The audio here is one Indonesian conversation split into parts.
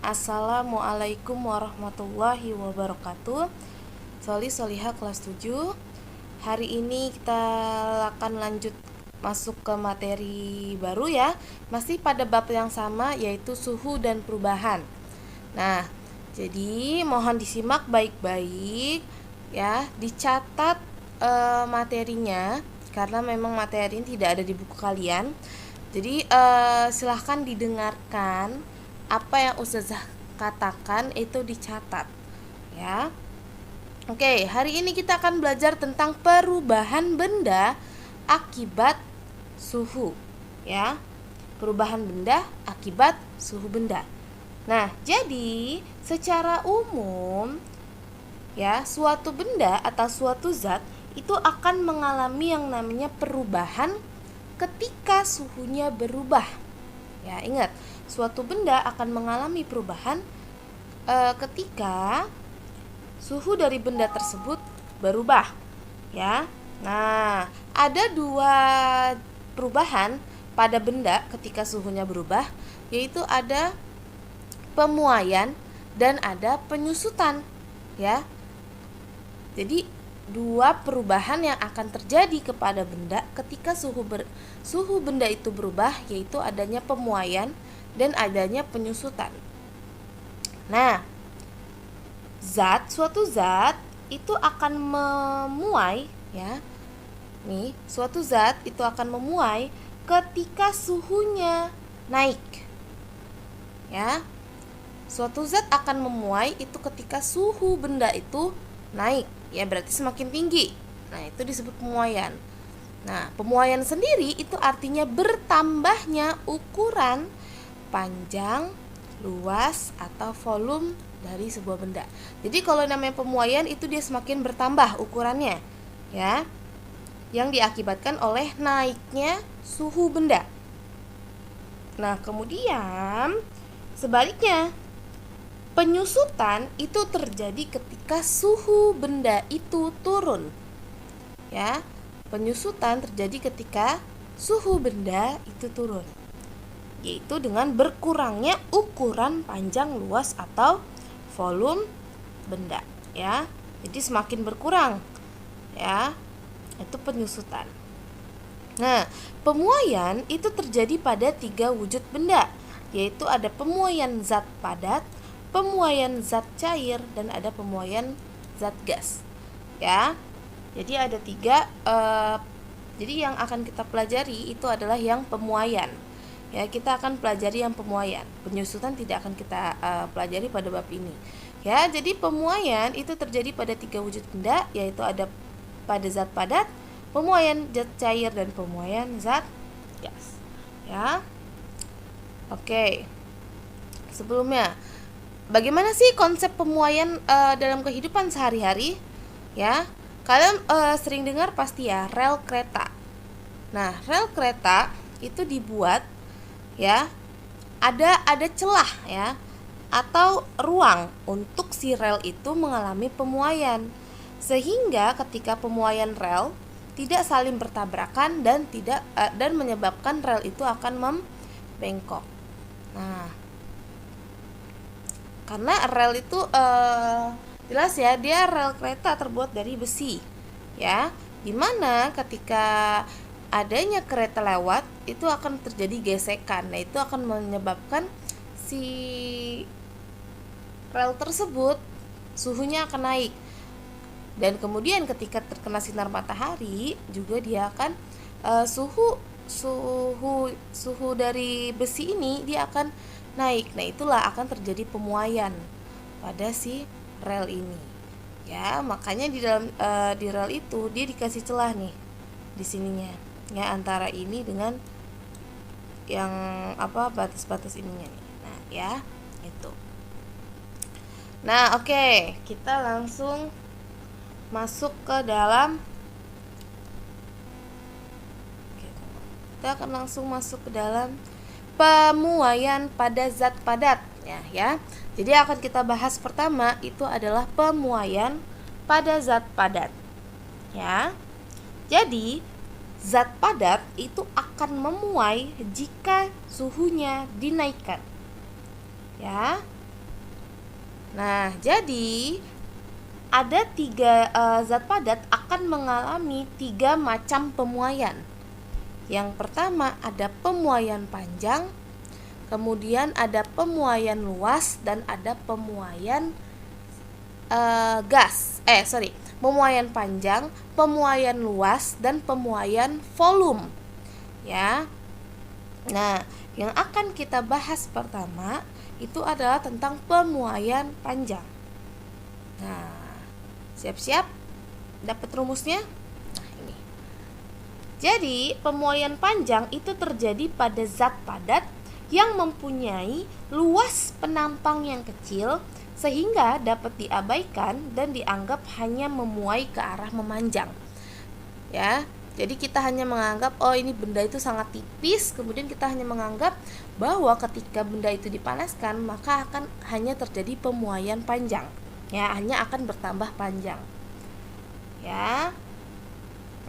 Assalamualaikum warahmatullahi wabarakatuh. Solihah kelas 7. Hari ini kita akan lanjut masuk ke materi baru ya. Masih pada bab yang sama, yaitu suhu dan perubahan. Nah, jadi mohon disimak baik-baik ya, dicatat materinya karena memang materi ini tidak ada di buku kalian. Jadi silahkan didengarkan apa yang Ustazah katakan, itu dicatat ya. Oke, hari ini kita akan belajar tentang perubahan benda akibat suhu ya. Perubahan benda akibat suhu benda. Nah, jadi secara umum ya, suatu benda atau suatu zat itu akan mengalami yang namanya perubahan ketika suhunya berubah. Ya, ingat, suatu benda akan mengalami perubahan ketika suhu dari benda tersebut berubah, ya. Nah, ada dua perubahan pada benda ketika suhunya berubah, yaitu ada pemuaian dan ada penyusutan, ya. Jadi dua perubahan yang akan terjadi kepada benda ketika suhu benda itu berubah, yaitu adanya pemuaian dan adanya penyusutan. Nah, suatu zat itu akan memuai ya. Nih, suatu zat itu akan memuai ketika suhunya naik. Ya. Suatu zat akan memuai itu ketika suhu benda itu naik, ya berarti semakin tinggi. Nah, itu disebut pemuaian. Nah, pemuaian sendiri itu artinya bertambahnya ukuran, panjang, luas, atau volume dari sebuah benda. Jadi kalau namanya pemuaian itu dia semakin bertambah ukurannya, ya, yang diakibatkan oleh naiknya suhu benda. Nah, kemudian sebaliknya, penyusutan itu terjadi ketika suhu benda itu turun. Ya, penyusutan terjadi ketika suhu benda itu turun, yaitu dengan berkurangnya ukuran, panjang, luas, atau volume benda. Ya, jadi semakin berkurang. Ya, itu penyusutan. Nah, pemuaian itu terjadi pada 3 wujud benda, yaitu ada pemuaian zat padat, pemuaian zat cair, dan ada pemuaian zat gas. Ya, jadi ada 3. Jadi yang akan kita pelajari itu adalah yang pemuaian. Ya, kita akan pelajari yang pemuaian. Penyusutan tidak akan kita pelajari pada bab ini. Ya, jadi pemuaian itu terjadi pada 3 wujud benda, yaitu ada pada zat padat, pemuaian zat cair, dan pemuaian zat gas. Ya. Oke. Sebelumnya, bagaimana sih konsep pemuaian dalam kehidupan sehari-hari? Ya, kalian sering dengar pasti ya, rel kereta. Nah, rel kereta itu dibuat ya, ada celah ya, atau ruang untuk si rel itu mengalami pemuaian, sehingga ketika pemuaian rel tidak saling bertabrakan dan menyebabkan rel itu akan membengkok. Nah, karena rel itu jelas ya, dia rel kereta terbuat dari besi ya, dimana ketika adanya kereta lewat itu akan terjadi gesekan. Nah, itu akan menyebabkan si rel tersebut suhunya akan naik, dan kemudian ketika terkena sinar matahari juga dia akan suhu dari besi ini dia akan naik. Nah, itulah akan terjadi pemuaian pada si rel ini. Ya, makanya di rel itu dia dikasih celah nih di sininya. Ya, antara ini dengan yang batas-batas ininya nih. Nah, ya, itu. Nah, oke, kita langsung masuk ke dalam. Kita akan langsung masuk ke dalam pemuaian pada zat padat ya. Jadi akan kita bahas pertama itu adalah pemuaian pada zat padat. Ya. Jadi zat padat itu akan memuai jika suhunya dinaikkan. ya. Nah, jadi ada tiga zat padat akan mengalami 3 macam pemuaian. Yang pertama ada pemuaian panjang, kemudian ada pemuaian luas, dan ada pemuaian pemuaian panjang, pemuaian luas, dan pemuaian volume, ya. Nah, yang akan kita bahas pertama itu adalah tentang pemuaian panjang. Nah, siap-siap dapat rumusnya? Nah, ini. Jadi, pemuaian panjang itu terjadi pada zat padat yang mempunyai luas penampang yang kecil sehingga dapat diabaikan dan dianggap hanya memuai ke arah memanjang. Ya, jadi kita hanya menganggap ini benda itu sangat tipis, kemudian kita hanya menganggap bahwa ketika benda itu dipanaskan maka akan hanya terjadi pemuaian panjang. Ya, hanya akan bertambah panjang. Ya.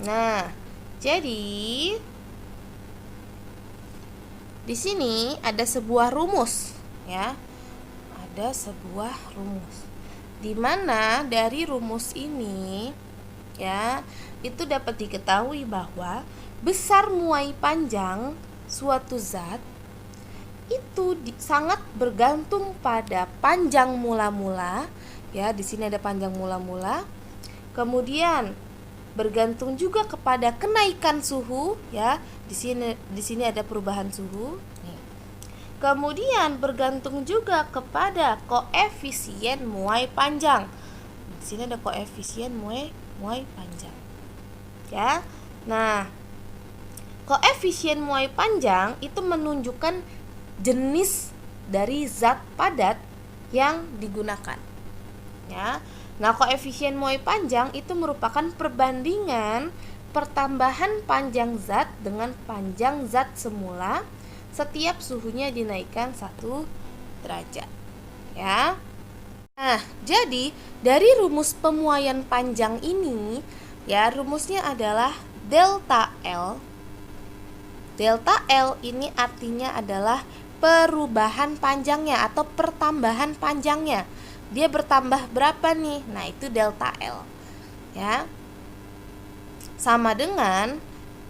Nah, jadi di sini ada sebuah rumus, ya. Ada sebuah rumus. Di mana dari rumus ini, ya, itu dapat diketahui bahwa besar muai panjang suatu zat itu sangat bergantung pada panjang mula-mula, ya. Di sini ada panjang mula-mula. Kemudian bergantung juga kepada kenaikan suhu, ya. Di sini ada perubahan suhu. Nih. Kemudian bergantung juga kepada koefisien muai panjang. Di sini ada koefisien muai panjang. Ya. Nah, koefisien muai panjang itu menunjukkan jenis dari zat padat yang digunakan. Ya. Nah, koefisien muai panjang itu merupakan perbandingan pertambahan panjang zat dengan panjang zat semula setiap suhunya dinaikkan 1 derajat. Ya. Nah, jadi dari rumus pemuaian panjang ini, ya, rumusnya adalah delta L. Delta L ini artinya adalah perubahan panjangnya atau pertambahan panjangnya. Dia bertambah berapa nih? Nah, itu delta L. Ya. Sama dengan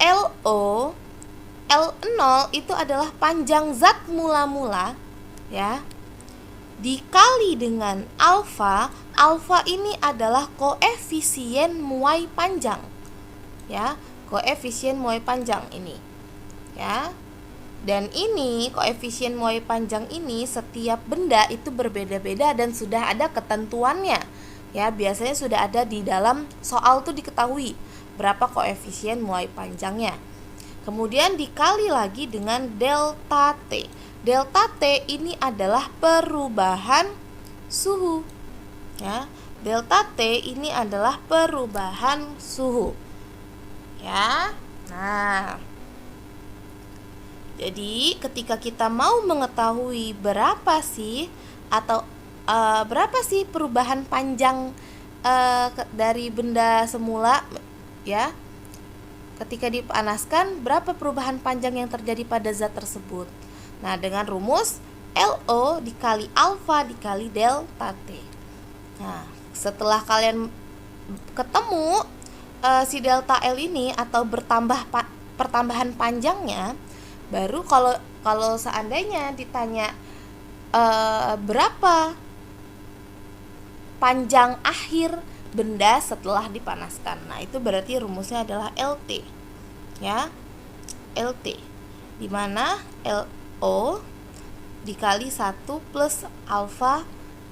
LO. L0 itu adalah panjang zat mula-mula, ya. Dikali dengan alfa. Alfa ini adalah koefisien muai panjang. Ya, koefisien muai panjang ini. Ya. Dan ini koefisien muai panjang ini setiap benda itu berbeda-beda dan sudah ada ketentuannya. Ya, biasanya sudah ada di dalam soal tuh diketahui berapa koefisien muai panjangnya. Kemudian dikali lagi dengan delta T. Delta T ini adalah perubahan suhu. Ya, delta T ini adalah perubahan suhu. Ya. Nah, jadi ketika kita mau mengetahui berapa sih perubahan panjang dari benda semula, ya, ketika dipanaskan berapa perubahan panjang yang terjadi pada zat tersebut. Nah, dengan rumus LO dikali alfa dikali delta T. Nah, setelah kalian ketemu si delta L ini atau pertambahan panjangnya, baru kalau seandainya ditanya berapa panjang akhir benda setelah dipanaskan. Nah, itu berarti rumusnya adalah LT. Ya. LT. Di mana LO dikali 1 plus alfa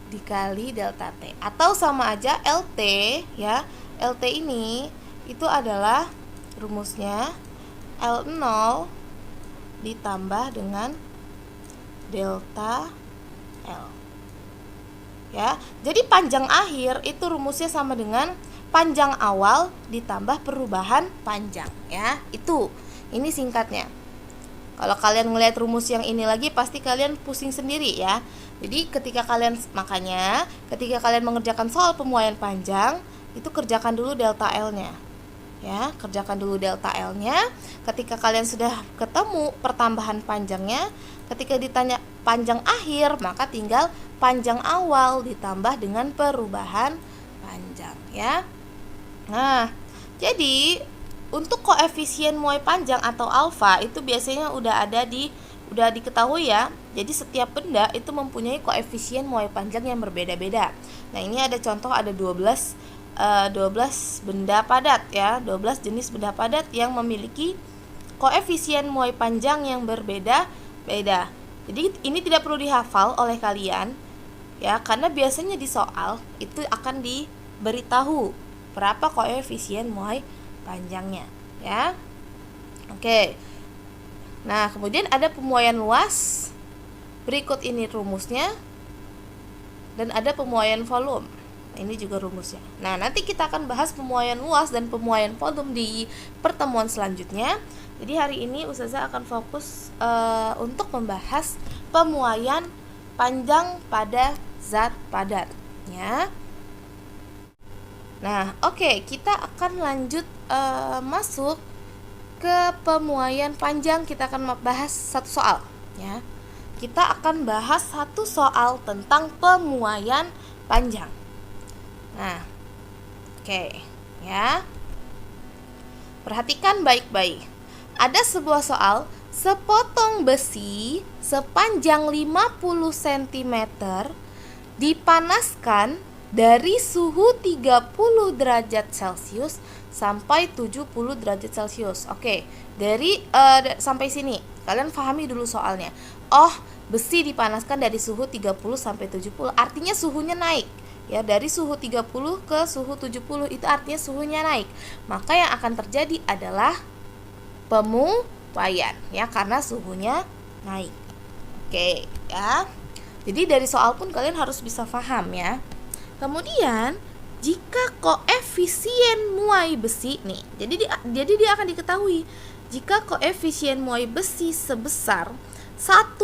dikali delta T. Atau sama aja LT, ya. LT ini itu adalah rumusnya L0 ditambah dengan delta L. Ya, jadi panjang akhir itu rumusnya sama dengan panjang awal ditambah perubahan panjang, ya. Ini singkatnya. Kalau kalian ngelihat rumus yang ini lagi pasti kalian pusing sendiri, ya. Jadi ketika kalian mengerjakan soal pemuaian panjang, itu kerjakan dulu delta L-nya. Ya, kerjakan dulu delta L-nya. Ketika kalian sudah ketemu pertambahan panjangnya, ketika ditanya panjang akhir, maka tinggal panjang awal ditambah dengan perubahan panjang ya. Nah, jadi untuk koefisien muai panjang atau alfa itu biasanya udah diketahui ya. Jadi setiap benda itu mempunyai koefisien muai panjang yang berbeda-beda. Nah, ini ada contoh, ada 12 benda padat ya, 12 jenis benda padat yang memiliki koefisien muai panjang yang berbeda-beda. Jadi ini tidak perlu dihafal oleh kalian ya, karena biasanya di soal itu akan diberitahu berapa koefisien muai panjangnya ya. Oke. Nah, kemudian ada pemuaian luas. Berikut ini rumusnya. Dan ada pemuaian volume. Ini juga rumusnya. Nah, nanti kita akan bahas pemuaian luas dan pemuaian volume di pertemuan selanjutnya. Jadi hari ini Ustazah akan fokus untuk membahas pemuaian panjang pada zat padat ya. Nah, oke, kita akan lanjut masuk ke pemuaian panjang. Kita akan bahas satu soal ya. Kita akan bahas satu soal tentang pemuaian panjang. Nah, oke ya. Perhatikan baik-baik. Ada sebuah soal, sepotong besi sepanjang 50 cm dipanaskan dari suhu 30 derajat Celcius sampai 70 derajat Celcius. Oke, sampai sini kalian pahami dulu soalnya. Oh, besi dipanaskan dari suhu 30 sampai 70, artinya suhunya naik. Ya, dari suhu 30 ke suhu 70 itu artinya suhunya naik. Maka yang akan terjadi adalah pemuaian ya, karena suhunya naik. Oke ya. Jadi dari soal pun kalian harus bisa paham ya. Kemudian jika koefisien muai besi nih, jadi dia akan diketahui jika koefisien muai besi sebesar 1,2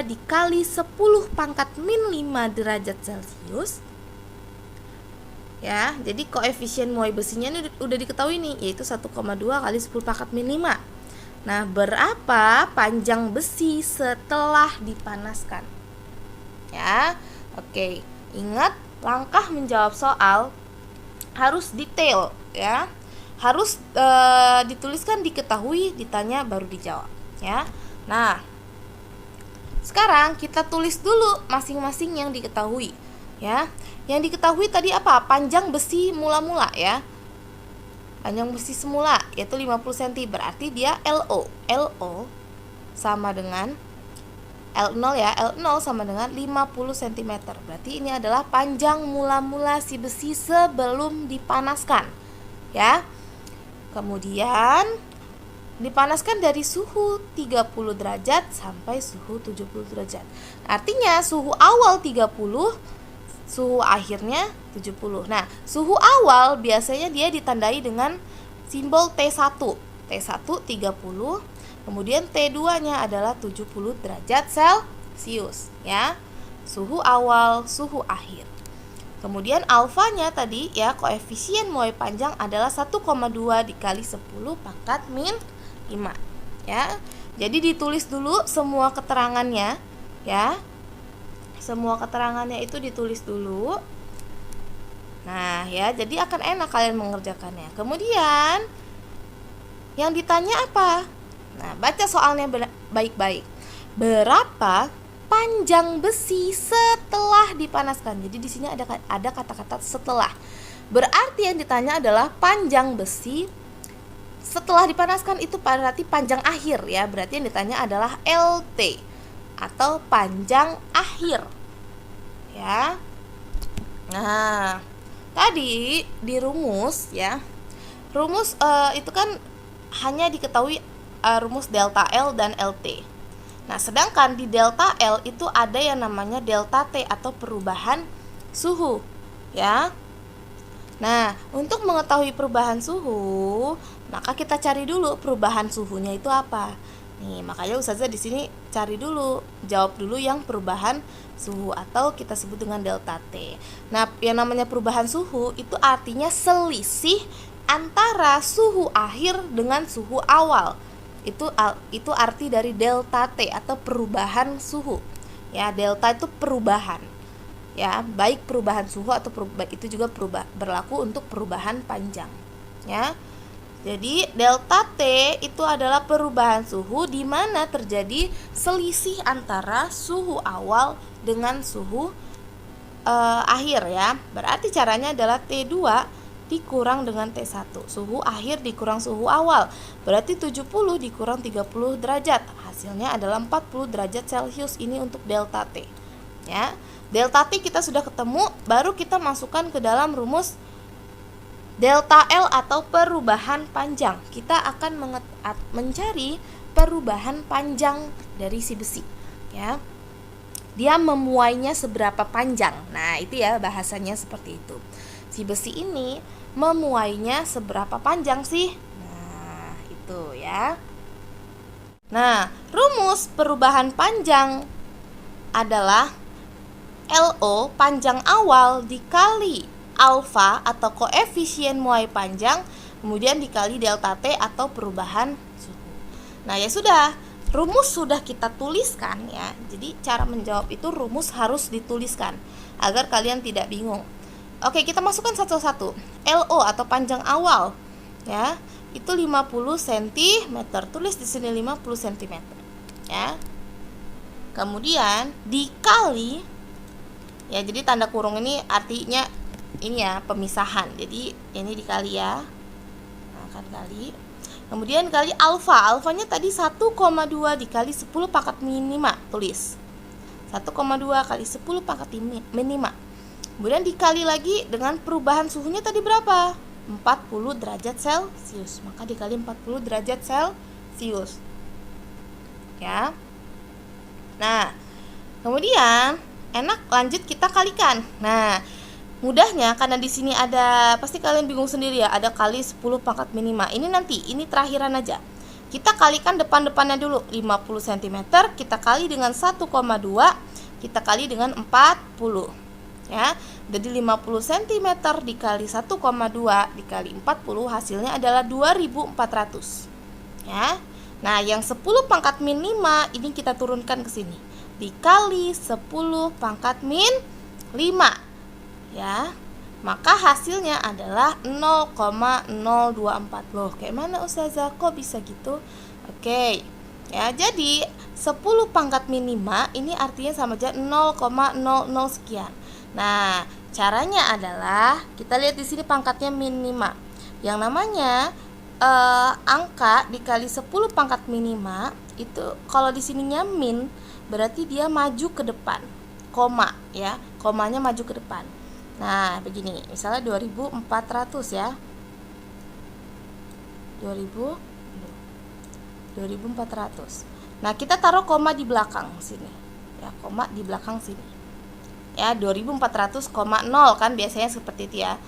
dikali 10 pangkat min 5 derajat Celcius ya. Jadi koefisien muai besinya ini udah diketahui nih, yaitu 1,2 kali 10 pangkat min 5. Nah, berapa panjang besi setelah dipanaskan? Ya, oke. Ingat, langkah menjawab soal harus detail ya. Harus dituliskan, diketahui, ditanya, baru dijawab ya. Nah, sekarang kita tulis dulu masing-masing yang diketahui ya. Yang diketahui tadi apa? Panjang besi mula-mula ya. Panjang besi semula yaitu 50 cm, berarti dia LO. LO sama dengan L0 ya. L0 sama dengan 50 cm. Berarti ini adalah panjang mula-mula si besi sebelum dipanaskan ya. Kemudian dipanaskan dari suhu 30 derajat sampai suhu 70 derajat. Artinya suhu awal 30, suhu akhirnya 70. Nah, suhu awal biasanya dia ditandai dengan simbol T1. T1 30, kemudian T2-nya adalah 70 derajat Celcius ya. Suhu awal, suhu akhir. Kemudian alfanya tadi ya, koefisien muai panjang adalah 1,2 dikali 10 pangkat min 5 ya. Jadi ditulis dulu semua keterangannya ya. Semua keterangannya itu ditulis dulu. Nah ya, jadi akan enak kalian mengerjakannya. Kemudian yang ditanya apa? Nah, baca soalnya baik-baik. Berapa panjang besi setelah dipanaskan? Jadi di sini ada kata-kata setelah. Berarti yang ditanya adalah panjang besi setelah dipanaskan, itu berarti panjang akhir ya. Berarti yang ditanya adalah LT atau panjang akhir ya. Nah, tadi di rumus ya. Rumus itu kan hanya diketahui rumus delta L dan LT. Nah, sedangkan di delta L itu ada yang namanya delta T atau perubahan suhu ya. Nah, untuk mengetahui perubahan suhu, maka kita cari dulu perubahan suhunya itu apa. Nih, makanya Ustazah di sini cari dulu, jawab dulu yang perubahan suhu atau kita sebut dengan delta T. Nah, yang namanya perubahan suhu itu artinya selisih antara suhu akhir dengan suhu awal. Itu arti dari delta T atau perubahan suhu. Ya, delta itu perubahan. Ya, baik perubahan suhu atau itu juga berlaku untuk perubahan panjang. Ya. Jadi delta T itu adalah perubahan suhu di mana terjadi selisih antara suhu awal dengan suhu akhir ya. Berarti caranya adalah T2 dikurang dengan T1. Suhu akhir dikurang suhu awal. Berarti 70 dikurang 30 derajat. Hasilnya adalah 40 derajat Celcius. Ini untuk delta T. Ya. Delta T kita sudah ketemu, baru kita masukkan ke dalam rumus delta L atau perubahan panjang. Kita akan mencari perubahan panjang dari si besi, ya. Dia memuainya seberapa panjang. Nah, itu ya bahasanya seperti itu. Si besi ini memuainya seberapa panjang sih? Nah, itu ya. Nah, rumus perubahan panjang adalah LO panjang awal dikali alfa atau koefisien muai panjang, kemudian dikali delta T atau perubahan suhu. Nah, ya sudah, rumus sudah kita tuliskan ya. Jadi cara menjawab itu rumus harus dituliskan agar kalian tidak bingung. Oke, kita masukkan satu-satu. LO atau panjang awal ya, itu 50 cm. Tulis di sini 50 cm ya. Kemudian dikali ya, jadi tanda kurung ini artinya ini ya, pemisahan. Jadi ini dikali ya. Nah, akan kali. Kemudian kali alfa. Alfanya tadi 1,2 dikali 10 pangkat minima. Tulis 1,2 kali 10 pangkat minima. Kemudian dikali lagi dengan perubahan suhunya tadi berapa? 40 derajat Celcius. Maka dikali 40 derajat Celcius. Ya. Nah, kemudian enak, lanjut kita kalikan. Nah, mudahnya karena di sini ada, pasti kalian bingung sendiri ya, ada kali 10 pangkat minima. Ini nanti, ini terakhiran aja. Kita kalikan depan-depannya dulu. 50 cm kita kali dengan 1,2, kita kali dengan 40. Ya. Jadi 50 cm dikali 1,2 dikali 40 hasilnya adalah 2400. Ya. Nah, yang 10 pangkat min 5 ini kita turunkan ke sini. Dikali 10 pangkat min 5. Ya, maka hasilnya adalah 0,024. Loh, kayak mana Ustazah? Kok bisa gitu? Oke. Ya, jadi 10 pangkat min 5 ini artinya sama aja 0,00 sekian. Nah, caranya adalah kita lihat di sini pangkatnya min 5. Yang namanya angka dikali 10 pangkat min 5 itu kalau di sininya min berarti dia maju ke depan. Koma ya, komanya maju ke depan. Nah, begini, misalnya 2400 ya. 2400. Nah, kita taruh koma di belakang sini. Ya, koma di belakang sini. Ya, 2400,0 kan biasanya seperti itu ya.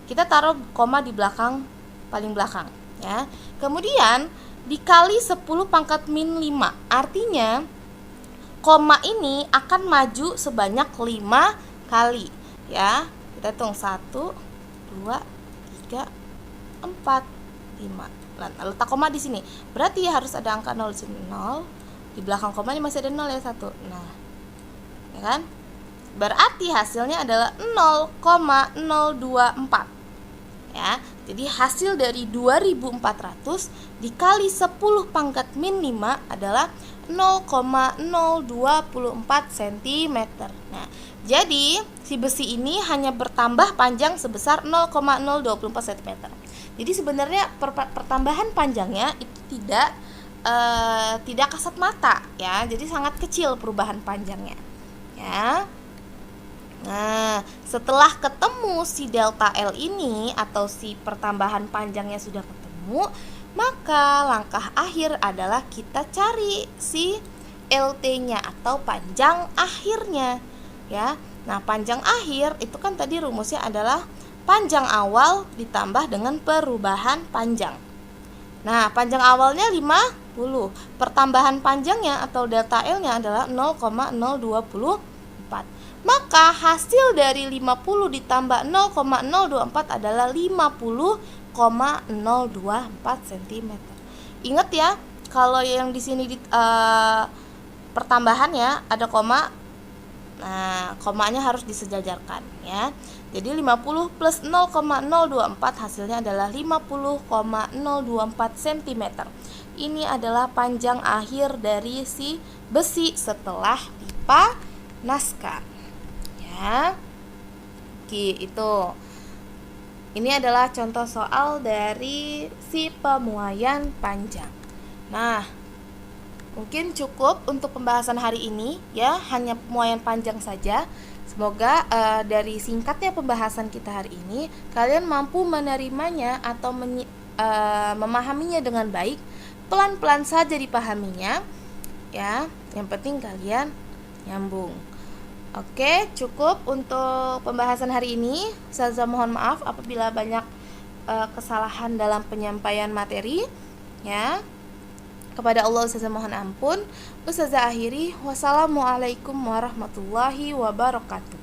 Kita taruh koma di belakang, paling belakang ya. Kemudian dikali 10 pangkat min 5. Artinya koma ini akan maju sebanyak 5 kali ya. Kita hitung 1, 2, 3, 4, 5. Letak koma di sini. Berarti ya harus ada angka 0 di sini. 0. Di belakang koma ini masih ada 0 ya, 1. Nah, ya kan? Berarti hasilnya adalah 0,024. Ya. Jadi hasil dari 2400 dikali 10 pangkat min 5 adalah 0,024 cm. Nah, jadi si besi ini hanya bertambah panjang sebesar 0,024 cm. Jadi sebenarnya pertambahan panjangnya itu tidak kasat mata ya. Jadi sangat kecil perubahan panjangnya. Ya. Nah, setelah ketemu si delta L ini atau si pertambahan panjangnya sudah ketemu, maka langkah akhir adalah kita cari si LT-nya atau panjang akhirnya ya. Nah, panjang akhir itu kan tadi rumusnya adalah panjang awal ditambah dengan perubahan panjang. Nah, panjang awalnya 50. Pertambahan panjangnya atau delta L-nya adalah 0,024. Maka hasil dari 50 ditambah 0,024 adalah 50,024 cm. Ingat ya, Kalau yang di sini pertambahan ya, ada koma. Nah, komanya harus disejajarkan ya. Jadi 50 plus 0,024 hasilnya adalah 50,024 cm. Ini adalah panjang akhir dari si besi setelah dipanaskan. Ya. Oke, itu. Ini adalah contoh soal dari si pemuaian panjang. Nah, mungkin cukup untuk pembahasan hari ini ya, hanya pemuaian panjang saja. Semoga dari singkatnya pembahasan kita hari ini kalian mampu menerimanya atau memahaminya dengan baik. Pelan-pelan saja dipahaminya ya. Yang penting kalian nyambung. Oke, cukup untuk pembahasan hari ini. Ustazah mohon maaf apabila banyak kesalahan dalam penyampaian materi ya. Kepada Allah Ustazah mohon ampun. Ustazah akhiri, wassalamualaikum warahmatullahi wabarakatuh.